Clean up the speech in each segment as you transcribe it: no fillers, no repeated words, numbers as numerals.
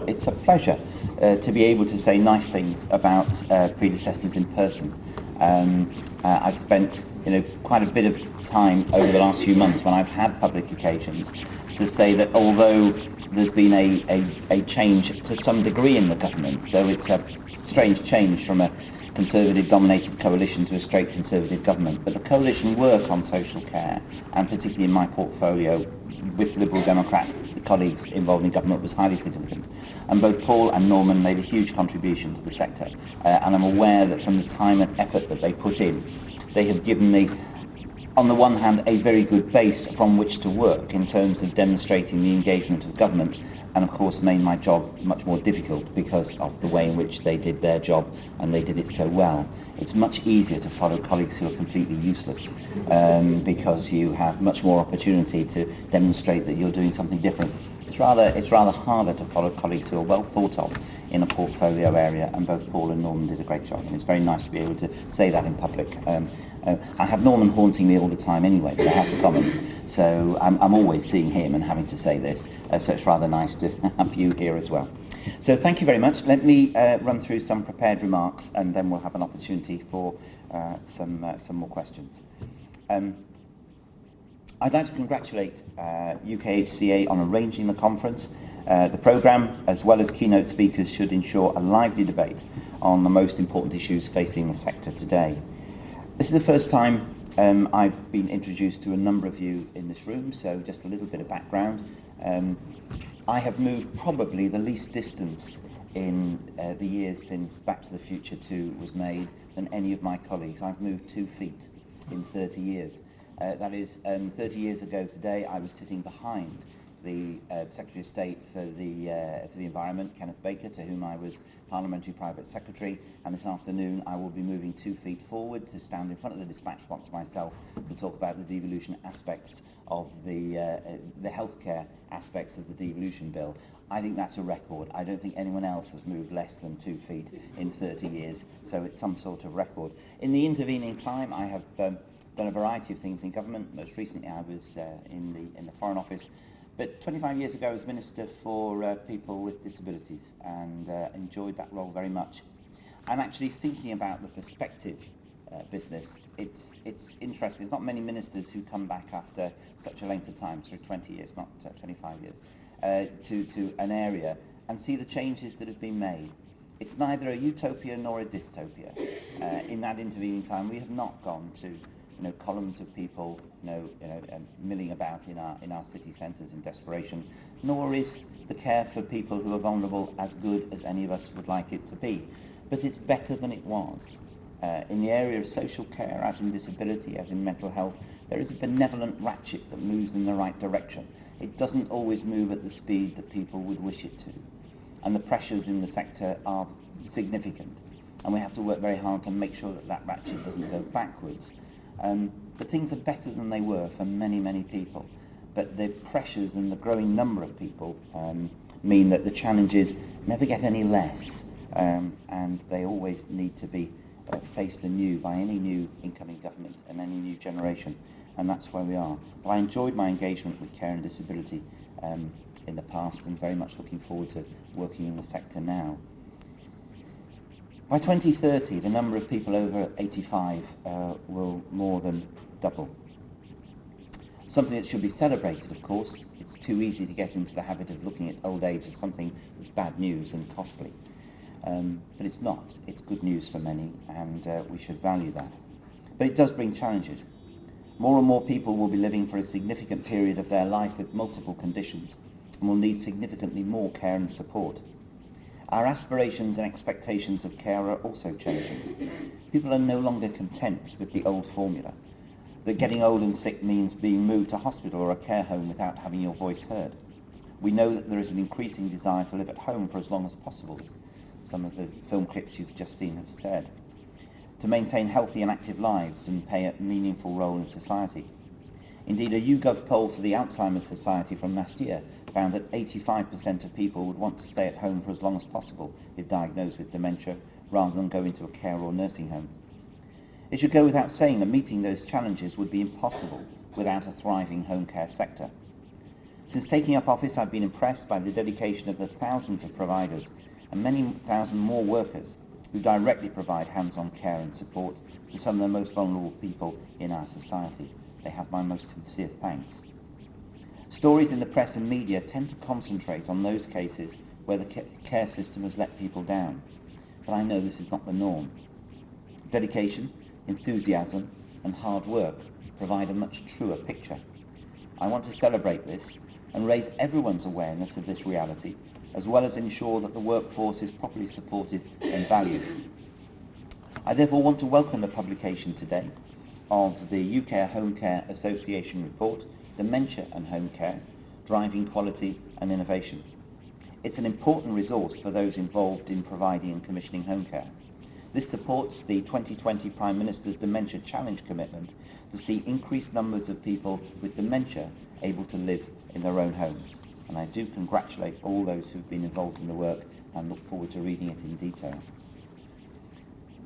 it's a pleasure to be able to say nice things about predecessors in person. I've spent quite a bit of time over the last few months when I've had public occasions to say that although there's been a change to some degree in the government, though it's a strange change from a Conservative-dominated coalition to a straight Conservative government, but the coalition work on social care, and particularly in my portfolio with Liberal Democrat colleagues involved in government, was highly significant. And both Paul and Norman made a huge contribution to the sector, and I'm aware that from the time and effort that they put in, they have given me, on the one hand, a very good base from which to work in terms of demonstrating the engagement of government, and of course made my job much more difficult because of the way in which they did their job, and they did it so well. It's much easier to follow colleagues who are completely useless because you have much more opportunity to demonstrate that you're doing something different. It's rather harder to follow colleagues who are well thought of in a portfolio area, and both Paul and Norman did a great job, and it's very nice to be able to say that in public. I have Norman haunting me all the time anyway, in the House of Commons, so I'm always seeing him and having to say this, so it's rather nice to have you here as well. So thank you very much. Let me run through some prepared remarks, and then we'll have an opportunity for some more questions. I'd like to congratulate UKHCA on arranging the conference. The programme, as well as keynote speakers, should ensure a lively debate on the most important issues facing the sector today. This is the first time I've been introduced to a number of you in this room, so just a little bit of background. I have moved probably the least distance in the years since Back to the Future 2 was made than any of my colleagues. I've moved 2 feet in 30 years. That is, 30 years ago today, I was sitting behind the Secretary of State for the Environment, Kenneth Baker, to whom I was Parliamentary Private Secretary, and this afternoon I will be moving 2 feet forward to stand in front of the dispatch box myself to talk about the devolution aspects of the healthcare aspects of the devolution bill. I think that's a record. I don't think anyone else has moved less than 2 feet in 30 years, so it's some sort of record. In the intervening time, I have done a variety of things in government. Most recently, I was in the Foreign Office. But 25 years ago, I was Minister for People with Disabilities, and enjoyed that role very much. I'm actually thinking about the perspective business. It's interesting. There's not many ministers who come back after such a length of time, sort of 20 years, not 25 years, to an area and see the changes that have been made. It's neither a utopia nor a dystopia. In that intervening time, we have not gone to columns of people, milling about in our city centres in desperation, nor is the care for people who are vulnerable as good as any of us would like it to be. But it's better than it was. In the area of social care, as in disability, as in mental health, there is a benevolent ratchet that moves in the right direction. It doesn't always move at the speed that people would wish it to. And the pressures in the sector are significant. And we have to work very hard to make sure that that ratchet doesn't go backwards. But things are better than they were for many, many people. But the pressures and the growing number of people mean that the challenges never get any less, and they always need to be faced anew by any new incoming government and any new generation, and that's where we are. But I enjoyed my engagement with care and disability in the past, and very much looking forward to working in the sector now. By 2030, the number of people over 85 will more than double. Something that should be celebrated, of course. It's too easy to get into the habit of looking at old age as something that's bad news and costly. But it's not. It's good news for many, and we should value that. But it does bring challenges. More and more people will be living for a significant period of their life with multiple conditions, and will need significantly more care and support. Our aspirations and expectations of care are also changing. People are no longer content with the old formula, that getting old and sick means being moved to hospital or a care home without having your voice heard. We know that there is an increasing desire to live at home for as long as possible, as some of the film clips you've just seen have said, to maintain healthy and active lives and play a meaningful role in society. Indeed, a YouGov poll for the Alzheimer's Society from last year found that 85% of people would want to stay at home for as long as possible if diagnosed with dementia, rather than go into a care or nursing home. It should go without saying that meeting those challenges would be impossible without a thriving home care sector. Since taking up office, I've been impressed by the dedication of the thousands of providers and many thousand more workers who directly provide hands-on care and support to some of the most vulnerable people in our society. They have my most sincere thanks. Stories in the press and media tend to concentrate on those cases where the care system has let people down, but I know this is not the norm. Dedication, enthusiasm and hard work provide a much truer picture. I want to celebrate this and raise everyone's awareness of this reality, as well as ensure that the workforce is properly supported and valued. I therefore want to welcome the publication today of the UK Homecare Association report, Dementia and Home Care, Driving Quality and Innovation. It's an important resource for those involved in providing and commissioning home care. This supports the 2020 Prime Minister's Dementia Challenge commitment to see increased numbers of people with dementia able to live in their own homes. And I do congratulate all those who've been involved in the work and look forward to reading it in detail.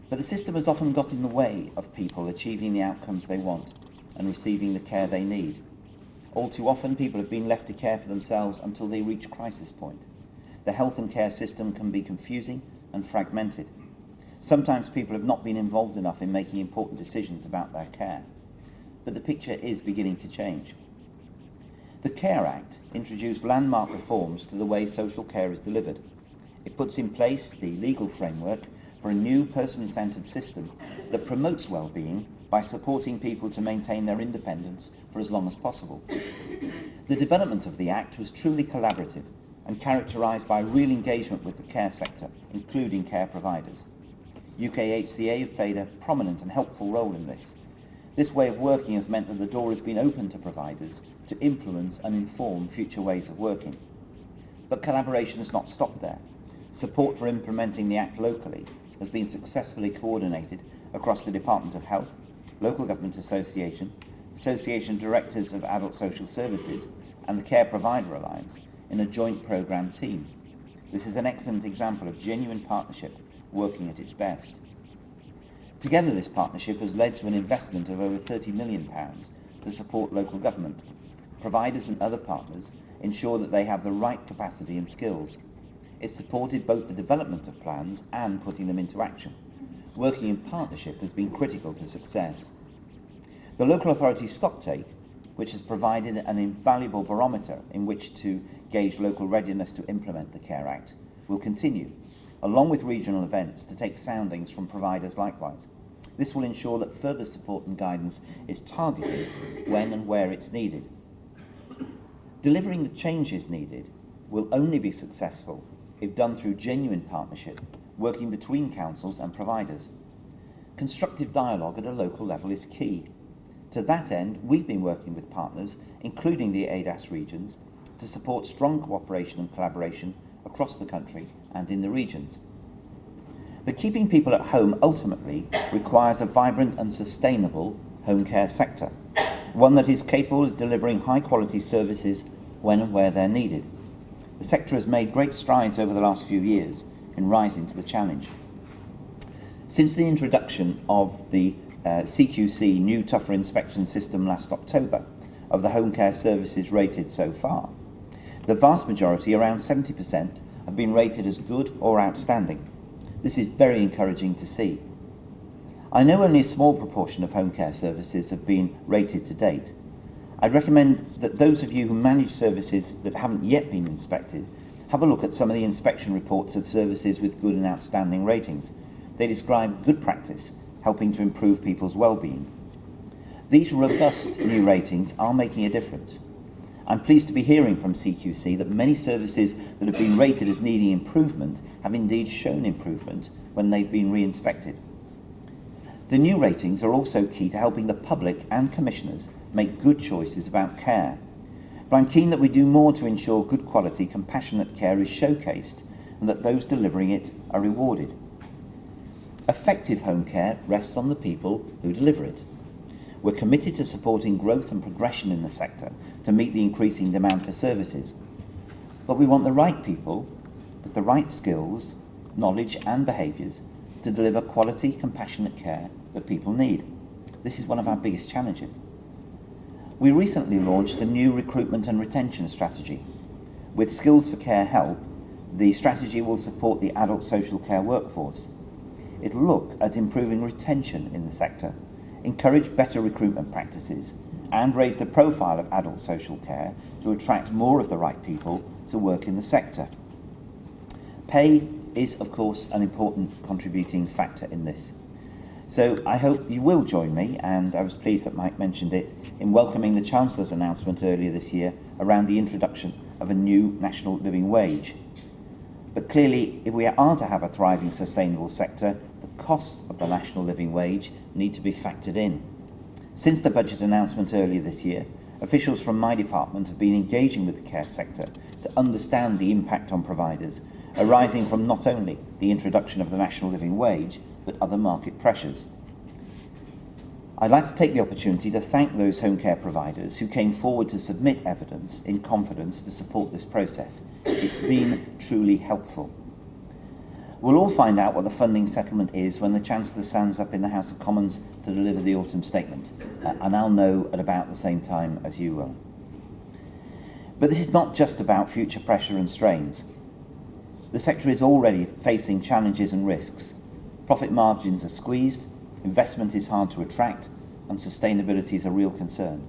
But the system has often got in the way of people achieving the outcomes they want and receiving the care they need. All too often, people have been left to care for themselves until they reach crisis point. The health and care system can be confusing and fragmented. Sometimes people have not been involved enough in making important decisions about their care. But the picture is beginning to change. The Care Act introduced landmark reforms to the way social care is delivered. It puts in place the legal framework for a new person-centred system that promotes well-being by supporting people to maintain their independence for as long as possible. The development of the Act was truly collaborative and characterised by real engagement with the care sector, including care providers. UKHCA have played a prominent and helpful role in this. This way of working has meant that the door has been open to providers to influence and inform future ways of working. But collaboration has not stopped there. Support for implementing the Act locally has been successfully coordinated across the Department of Health, Local Government Association, Association of Directors of Adult Social Services and the Care Provider Alliance in a joint programme team. This is an excellent example of genuine partnership working at its best. Together, this partnership has led to an investment of over £30 million to support local government. Providers and other partners ensure that they have the right capacity and skills. It supported both the development of plans and putting them into action. Working in partnership has been critical to success. The local authority stocktake, which has provided an invaluable barometer in which to gauge local readiness to implement the Care Act, will continue, along with regional events to take soundings from providers likewise. This will ensure that further support and guidance is targeted when and where it's needed. Delivering the changes needed will only be successful if done through genuine partnership, working between councils and providers. Constructive dialogue at a local level is key. To that end, we've been working with partners, including the ADAS regions, to support strong cooperation and collaboration across the country and in the regions. But keeping people at home ultimately requires a vibrant and sustainable home care sector, one that is capable of delivering high-quality services when and where they're needed. The sector has made great strides over the last few years in rising to the challenge. Since the introduction of the CQC new tougher inspection system last October, of the home care services rated so far, the vast majority, around 70%, have been rated as good or outstanding. This is very encouraging to see. I know only a small proportion of home care services have been rated to date. I'd recommend that those of you who manage services that haven't yet been inspected have a look at some of the inspection reports of services with good and outstanding ratings. They describe good practice, helping to improve people's well-being. These robust new ratings are making a difference. I'm pleased to be hearing from CQC that many services that have been rated as needing improvement have indeed shown improvement when they've been re-inspected. The new ratings are also key to helping the public and commissioners make good choices about care. But I'm keen that we do more to ensure good quality, compassionate care is showcased and that those delivering it are rewarded. Effective home care rests on the people who deliver it. We're committed to supporting growth and progression in the sector to meet the increasing demand for services. But we want the right people with the right skills, knowledge and behaviours to deliver quality, compassionate care that people need. This is one of our biggest challenges. We recently launched a new recruitment and retention strategy. With Skills for Care Help, the strategy will support the adult social care workforce. It'll look at improving retention in the sector, encourage better recruitment practices, and raise the profile of adult social care to attract more of the right people to work in the sector. Pay is, of course, an important contributing factor in this. So I hope you will join me, and I was pleased that Mike mentioned it, in welcoming the Chancellor's announcement earlier this year around the introduction of a new national living wage. But clearly, if we are to have a thriving, sustainable sector, the costs of the national living wage need to be factored in. Since the budget announcement earlier this year, officials from my department have been engaging with the care sector to understand the impact on providers arising from not only the introduction of the national living wage, but other market pressures. I'd like to take the opportunity to thank those home care providers who came forward to submit evidence in confidence to support this process. It's been truly helpful. We'll all find out what the funding settlement is when the Chancellor stands up in the House of Commons to deliver the autumn statement, and I'll know at about the same time as you will. But this is not just about future pressure and strains. The sector is already facing challenges and risks. Profit margins are squeezed, investment is hard to attract, and sustainability is a real concern.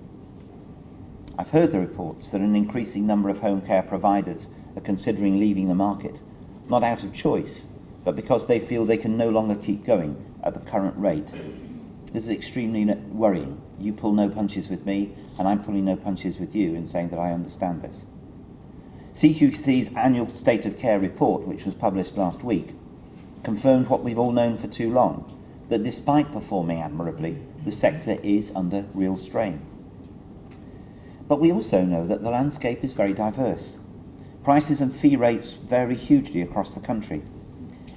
I've heard the reports that an increasing number of home care providers are considering leaving the market, not out of choice, but because they feel they can no longer keep going at the current rate. This is extremely worrying. You pull no punches with me, and I'm pulling no punches with you in saying that I understand this. CQC's annual State of Care report, which was published last week, confirmed what we've all known for too long, that despite performing admirably, the sector is under real strain. But we also know that the landscape is very diverse. Prices and fee rates vary hugely across the country.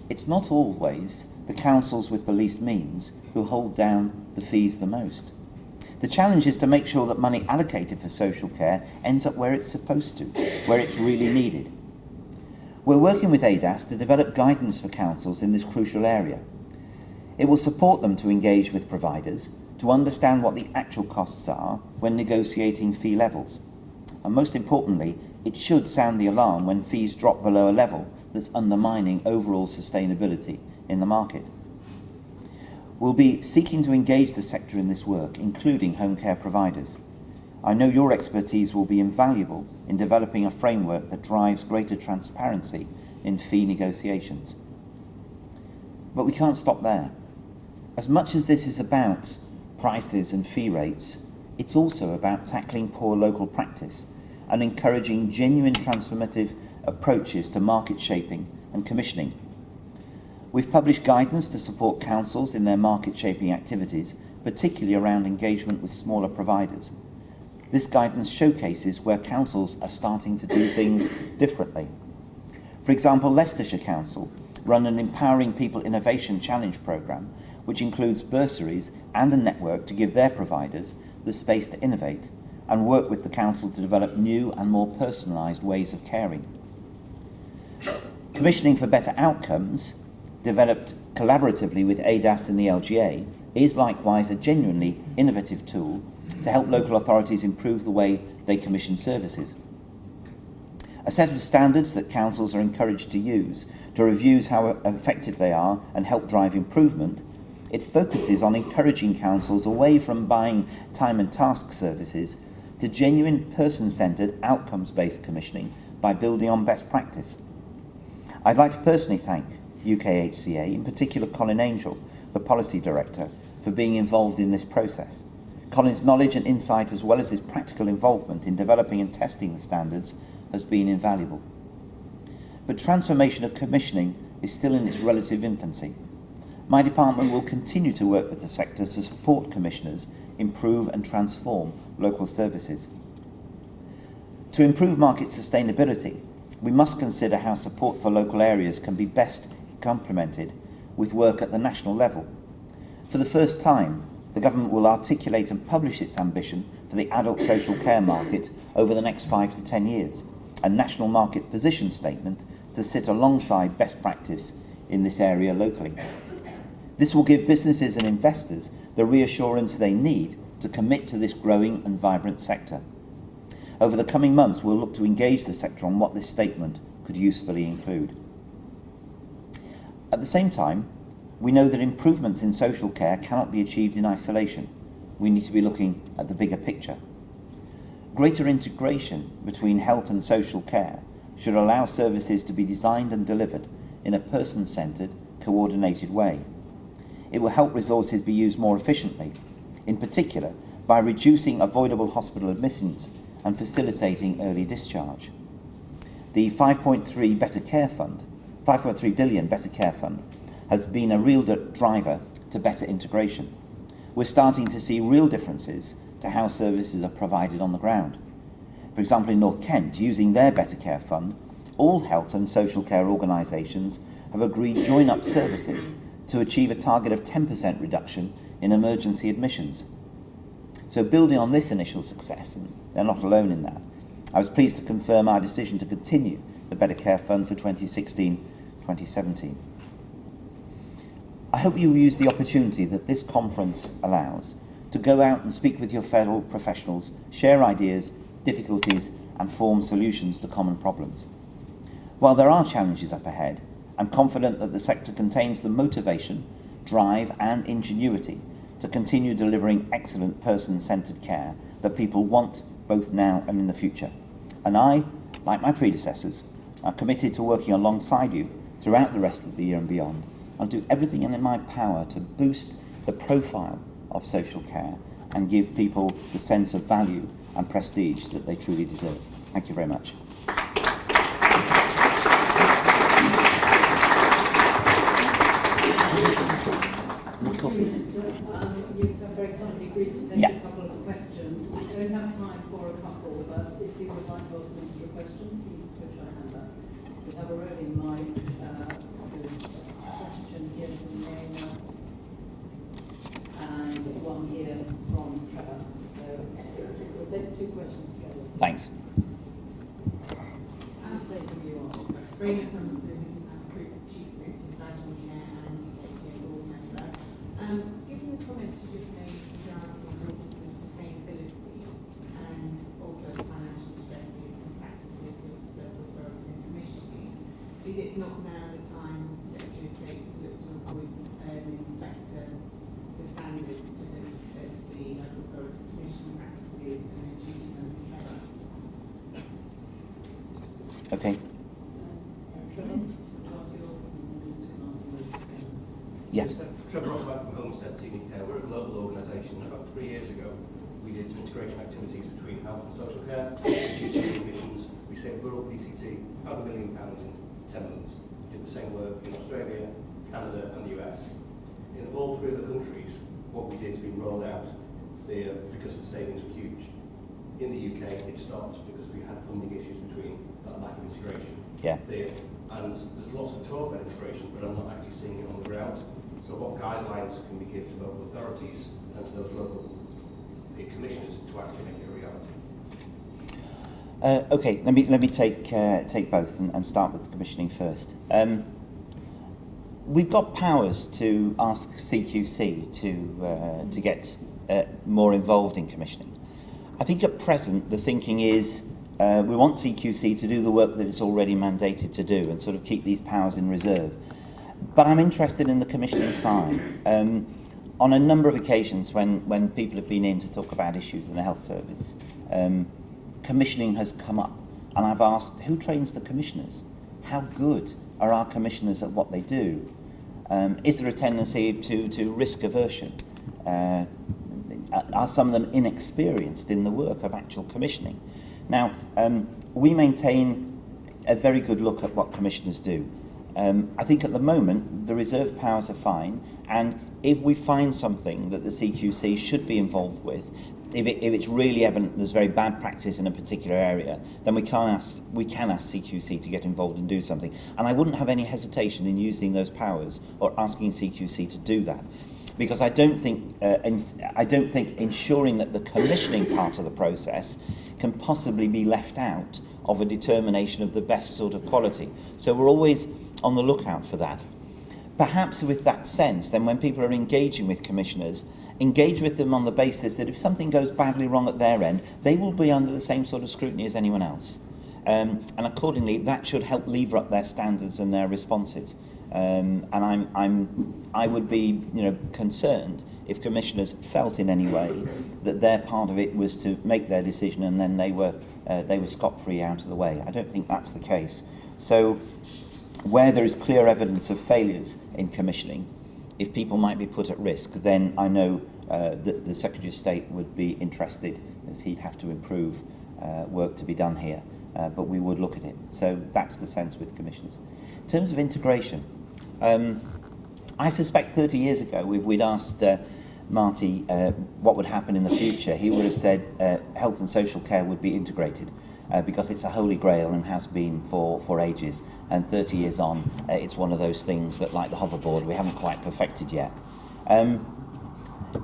It's not always the councils with the least means who hold down the fees the most. The challenge is to make sure that money allocated for social care ends up where it's supposed to, where it's really needed. We're working with ADAS to develop guidance for councils in this crucial area. It will support them to engage with providers, to understand what the actual costs are when negotiating fee levels. And most importantly, it should sound the alarm when fees drop below a level that's undermining overall sustainability in the market. We'll be seeking to engage the sector in this work, including home care providers. I know your expertise will be invaluable in developing a framework that drives greater transparency in fee negotiations. But we can't stop there. As much as this is about prices and fee rates, it's also about tackling poor local practice and encouraging genuine transformative approaches to market shaping and commissioning. We've published guidance to support councils in their market shaping activities, particularly around engagement with smaller providers. This guidance showcases where councils are starting to do things differently. For example, Leicestershire Council run an Empowering People Innovation Challenge programme, which includes bursaries and a network to give their providers the space to innovate and work with the council to develop new and more personalised ways of caring. Commissioning for Better Outcomes, developed collaboratively with ADAS and the LGA, is likewise a genuinely innovative tool to help local authorities improve the way they commission services. A set of standards that councils are encouraged to use to review how effective they are and help drive improvement. It focuses on encouraging councils away from buying time and task services to genuine person-centred outcomes-based commissioning by building on best practice. I'd like to personally thank UKHCA, in particular Colin Angel, the Policy Director, for being involved in this process. Colin's knowledge and insight, as well as his practical involvement in developing and testing the standards, has been invaluable. But transformation of commissioning is still in its relative infancy. My department will continue to work with the sector to support commissioners improve and transform local services. To improve market sustainability, we must consider how support for local areas can be best complemented with work at the national level. For the first time, the government will articulate and publish its ambition for the adult social care market over the next 5 to 10 years, a national market position statement to sit alongside best practice in this area locally. This will give businesses and investors the reassurance they need to commit to this growing and vibrant sector. Over the coming months, we'll look to engage the sector on what this statement could usefully include. At the same time, we know that improvements in social care cannot be achieved in isolation. We need to be looking at the bigger picture. Greater integration between health and social care should allow services to be designed and delivered in a person-centred, coordinated way. It will help resources be used more efficiently, in particular by reducing avoidable hospital admissions and facilitating early discharge. The 5.3 billion Better Care Fund has been a real driver to better integration. We're starting to see real differences to how services are provided on the ground. For example, in North Kent, using their Better Care Fund, all health and social care organisations have agreed to join up services to achieve a target of 10% reduction in emergency admissions. So building on this initial success, and they're not alone in that, I was pleased to confirm our decision to continue the Better Care Fund for 2016-2017. I hope you will use the opportunity that this conference allows to go out and speak with your fellow professionals, share ideas, difficulties and form solutions to common problems. While there are challenges up ahead, I'm confident that the sector contains the motivation, drive and ingenuity to continue delivering excellent person-centred care that people want both now and in the future. And I, like my predecessors, are committed to working alongside you throughout the rest of the year and beyond, and do everything in my power to boost the profile of social care and give people the sense of value and prestige that they truly deserve. Thank you very much. You've very kindly agreed to take a couple of questions. We don't have time for a couple, but if you would like to ask an extra question, please put your hand up. We have a roving mic. There's a question here from Naina and one here from Trevor. So we'll take two questions together. Thanks. Alistair, from you on. Ray Summerson, Group Chief Executive of Homecare and UKHCA board member. Given the comments you just made regarding the importance of sustainability and also the financial stresses and practices of local authorities and commissioning, is it not now the time for the Secretary of State to look to appoint an inspector for standards to look at the local authorities' commissioning practices and their duty under care? Okay. Yes. Trevor Rockback from Homestead Senior Care. We're a global organisation. About 3 years ago, we did some integration activities between health and social care, reducing emissions. We saved rural PCT about £1 million in 10 months. We did the same work in Australia, Canada and the US. In all three of the countries, what we did has been rolled out there because the savings were huge. In the UK, it stopped because we had funding issues between that lack of integration there. And there's lots of talk about integration, but I'm not actually seeing it on the ground. So what guidelines can we give to local authorities and to those local commissioners to actually make it a reality? Okay, let me take both and start with the commissioning first. We've got powers to ask CQC to get more involved in commissioning. I think at present the thinking is we want CQC to do the work that it's already mandated to do and sort of keep these powers in reserve. But I'm interested in the commissioning side. On a number of occasions when people have been in to talk about issues in the health service, commissioning has come up. And I've asked, who trains the commissioners? How good are our commissioners at what they do? Is there a tendency to risk aversion? Are some of them inexperienced in the work of actual commissioning? Now, we maintain a very good look at what commissioners do. I think at the moment, the reserve powers are fine, and if we find something that the CQC should be involved with, if it's really evident there's very bad practice in a particular area, then we can ask CQC to get involved and do something. And I wouldn't have any hesitation in using those powers or asking CQC to do that, because I don't think ensuring that the commissioning part of the process can possibly be left out of a determination of the best sort of quality. So we're always on the lookout for that. Perhaps with that sense, then when people are engaging with commissioners, engage with them on the basis that if something goes badly wrong at their end, they will be under the same sort of scrutiny as anyone else. And accordingly, that should help lever up their standards and their responses. And I would be, concerned if commissioners felt in any way that their part of it was to make their decision and then they were scot-free out of the way. I don't think that's the case. So where there is clear evidence of failures in commissioning, if people might be put at risk, then I know that the Secretary of State would be interested, as he'd have to improve work to be done here, but we would look at it. So that's the sense with commissioners. In terms of integration, I suspect 30 years ago, if we'd asked Marty what would happen in the future, he would have said health and social care would be integrated because it's a holy grail and has been for ages. And 30 years on, it's one of those things that, like the hoverboard, we haven't quite perfected yet.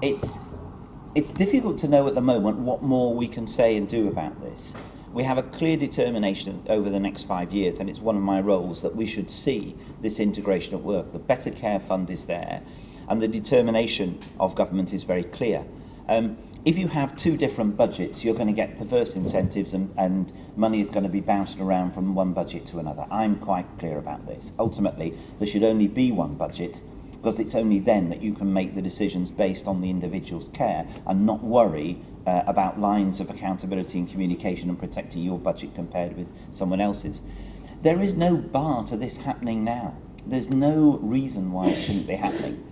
It's difficult to know at the moment what more we can say and do about this. We have a clear determination over the next 5 years, and it's one of my roles, that we should see this integration at work. The Better Care Fund is there, and the determination of government is very clear. If you have two different budgets, you're going to get perverse incentives and money is going to be bounced around from one budget to another. I'm quite clear about this. Ultimately, there should only be one budget, because it's only then that you can make the decisions based on the individual's care and not worry about lines of accountability and communication and protecting your budget compared with someone else's. There is no bar to this happening now. There's no reason why it shouldn't be happening.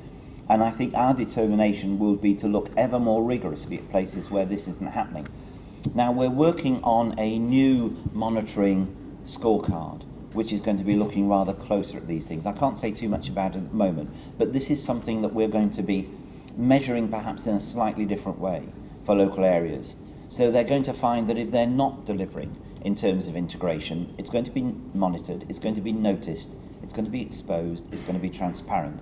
And I think our determination will be to look ever more rigorously at places where this isn't happening. Now, we're working on a new monitoring scorecard, which is going to be looking rather closer at these things. I can't say too much about it at the moment, but this is something that we're going to be measuring perhaps in a slightly different way for local areas. So they're going to find that if they're not delivering in terms of integration, it's going to be monitored, it's going to be noticed, it's going to be exposed, it's going to be transparent.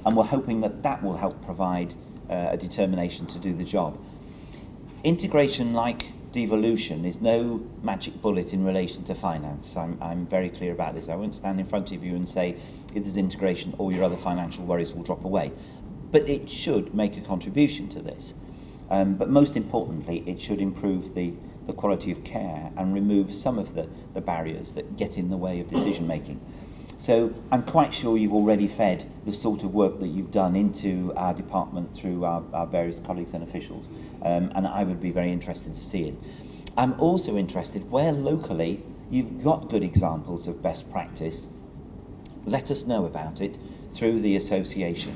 And we're hoping that that will help provide a determination to do the job. Integration, like devolution, is no magic bullet in relation to finance. I'm very clear about this. I won't stand in front of you and say if there's integration, all your other financial worries will drop away. But it should make a contribution to this. But most importantly, it should improve the quality of care and remove some of the barriers that get in the way of decision making. So I'm quite sure you've already fed the sort of work that you've done into our department through our various colleagues and officials, and I would be very interested to see it. I'm also interested where locally you've got good examples of best practice. Let us know about it through the association.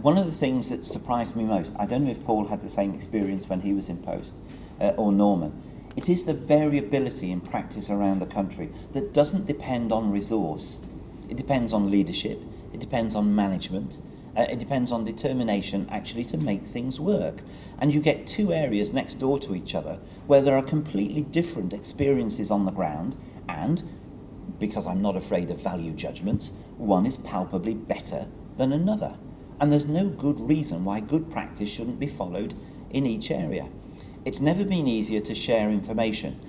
One of the things that surprised me most, I don't know if Paul had the same experience when he was in post, or Norman, it is the variability in practice around the country that doesn't depend on resource. It depends on leadership, it depends on management, it depends on determination actually to make things work. And you get two areas next door to each other where there are completely different experiences on the ground, and, because I'm not afraid of value judgments, one is palpably better than another. And there's no good reason why good practice shouldn't be followed in each area. It's never been easier to share information.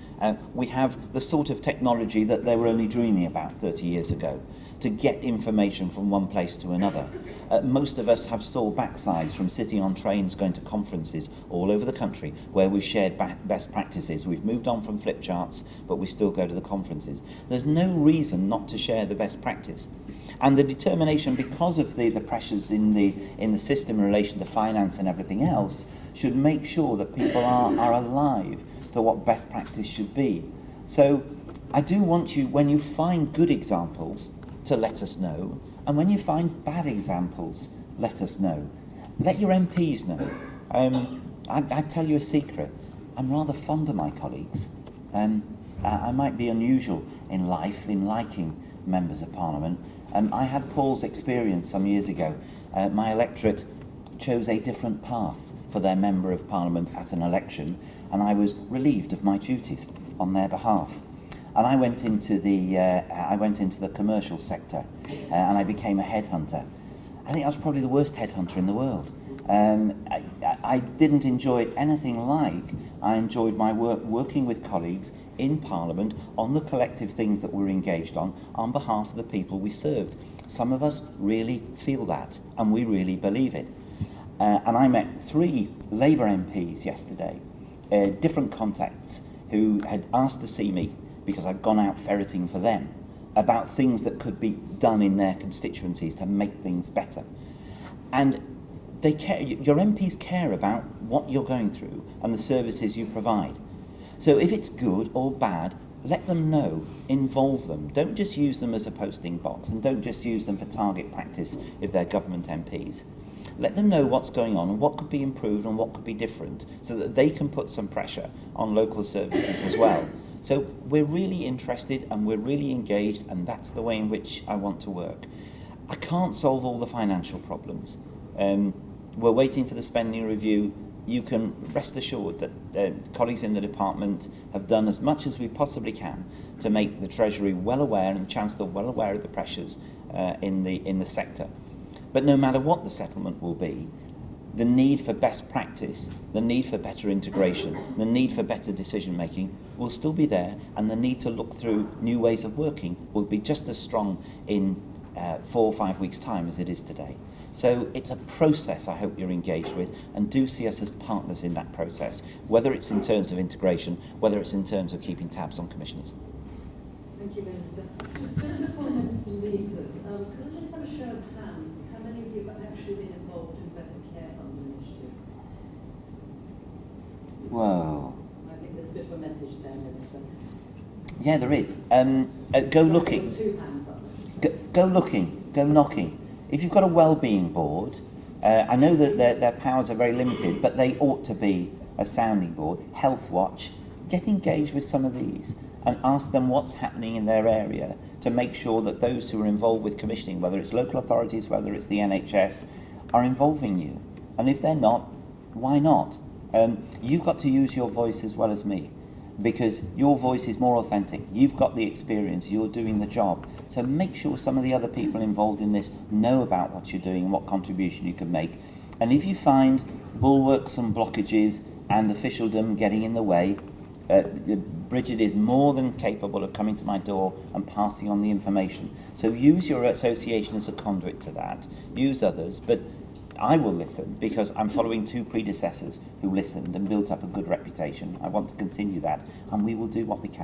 We have the sort of technology that they were only dreaming about 30 years ago, to get information from one place to another. Most of us have sore backsides from sitting on trains going to conferences all over the country where we've shared best practices. We've moved on from flip charts, but we still go to the conferences. There's no reason not to share the best practice. And the determination, because of the pressures in the system in relation to finance and everything else, should make sure that people are alive to what best practice should be. So I do want you, when you find good examples, to let us know, and when you find bad examples, let us know. Let your MPs know. I tell you a secret, I'm rather fond of my colleagues. I might be unusual in life in liking members of Parliament. I had Paul's experience some years ago. My electorate chose a different path for their Member of Parliament at an election, and I was relieved of my duties on their behalf. And I went into the commercial sector, and I became a headhunter. I think I was probably the worst headhunter in the world. I didn't enjoy it anything like I enjoyed my work working with colleagues in Parliament on the collective things that we're engaged on behalf of the people we served. Some of us really feel that, and we really believe it. And I met 3 Labour MPs yesterday, different contacts, who had asked to see me because I'd gone out ferreting for them about things that could be done in their constituencies to make things better. And they care, your MPs care about what you're going through and the services you provide. So if it's good or bad, let them know, involve them. Don't just use them as a posting box, and don't just use them for target practice if they're government MPs. Let them know what's going on and what could be improved and what could be different, so that they can put some pressure on local services as well. So we're really interested and we're really engaged, and that's the way in which I want to work. I can't solve all the financial problems. We're waiting for the spending review. You can rest assured that colleagues in the department have done as much as we possibly can to make the Treasury well aware and the Chancellor well aware of the pressures in the sector. But no matter what the settlement will be, the need for best practice, the need for better integration, the need for better decision making will still be there, and the need to look through new ways of working will be just as strong in 4 or 5 weeks' time as it is today. So it's a process I hope you're engaged with, and do see us as partners in that process, whether it's in terms of integration, whether it's in terms of keeping tabs on commissioners. Thank you, Minister. Just before the Minister leaves us, can I just have a show of hands? How many of you have actually been involved in better care fund initiatives? Whoa. I think there's a bit of a message there, Minister. Yeah, there is. Go looking. 2 hands up. Go looking. Go knocking. If you've got a wellbeing board, I know that their powers are very limited, but they ought to be a sounding board. Health Watch, get engaged with some of these and ask them what's happening in their area to make sure that those who are involved with commissioning, whether it's local authorities, whether it's the NHS, are involving you. And if they're not, why not? You've got to use your voice as well as me, because your voice is more authentic. You've got the experience, you're doing the job. So make sure some of the other people involved in this know about what you're doing and what contribution you can make. And if you find bulwarks and blockages and officialdom getting in the way, Bridget is more than capable of coming to my door and passing on the information. So use your association as a conduit to that. Use others, but I will listen, because I'm following 2 predecessors who listened and built up a good reputation. I want to continue that, and we will do what we can.